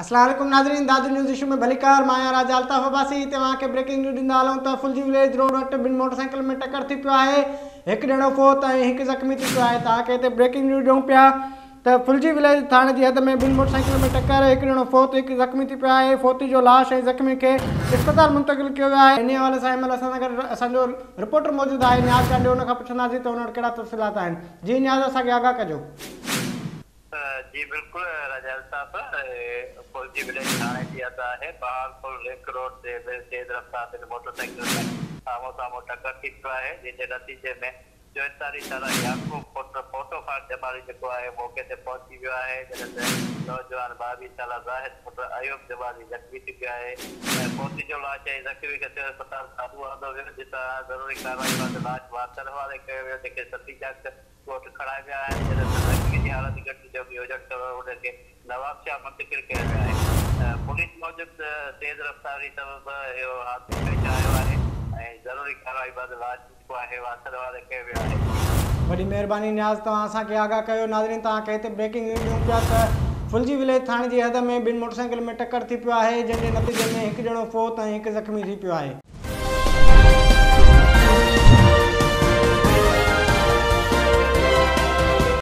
अस्सलाम वालेकुम नाज़रीन, दादू न्यूज़ इशू में भलीकार माया राजा अल्ताफ अब्बासी तव्हां खे ब्रेकिंग न्यूज़ ॾींदा हलूं त फुलजी विलेज रोड वटि ॿिनि मोटरसाइकिल में टक्कर थी पियो आहे। हिकु ॼणो फोत ऐं हिकु ज़ख़्मी थी पियो आहे। तव्हां खे हिते ब्रेकिंग न्यूज़ ॾियूं पिया त फुलजी विलेज थाणे जी हद में ॿिनि मोटरसाइकिल में टक्कर, हिकु ॼणो फोत हिकु ज़ख़्मी थी पियो आहे। फोती जो लाश ऐं ज़ख़्मी खे इस्पताल मुंतक़िल कयो वियो आहे। इन हवाले सां महिल असां सां गॾु असांजो रिपोर्टर मौजूदु आहे नियाज़ चांडियो, हुन खां पुछंदासीं त हुन वटि कहिड़ा तफ़सीलात आहिनि। जी नियाज़, असांखे आगाह कजो। जी बिल्कुल राजा अल्ताफ, फुलजी विलेज थाने जी हद है। बहारपुर लिंक रोड से तेज रफ्तार मोटरसाइकिल में साम्हूं साम्हूं टक्कर थी पियो आहे, जंहिंजे नतीजे में 44 साला याकूब फोटो खान जमाली जेको आहे मौके ते पहुची वियो आहे। जॾहिं नौजवान 22 साला ज़ाहिद पुट अयूब जमाली ज़ख़्मी थी पियो आहे। फोती जो लाश ऐं ज़ख़्मी खे सिविल अस्पताल साधू आंदो वियो, जितां ज़रूरी कार्रवाई बाद लाश वातर हवाले कयो वियो, जेके सती जांच कोर्ट खणाए विया आहिनि। जॾहिं ज़ख़्मी जी हालत घटि जो बि हुजण करे हुनखे नवाबशाह मुंतक़िल कयो वियो आहे। पुलिस मूजिबि तेज़ रफ़्तारी सबबि इहो हादसो पेश आयो आहे ऐं ज़रूरी कार्रवाई बाद लाश जेको आहे वातर हवाले कयो वियो आहे। वॾी महिरबानी नियाज़, तव्हां असांखे आगाह कयो। नाज़रीन, तव्हां खे हिते ब्रेकिंग न्यूज़ ॾियूं पिया त फुलजी विलेज थाणे जी हद में ॿिनि मोटरसाइकिल में टक्कर थी पियो आहे, जंहिंजे नतीजे में हिकु ॼणो फोत ऐं हिकु ज़ख़्मी थी पियो आहे।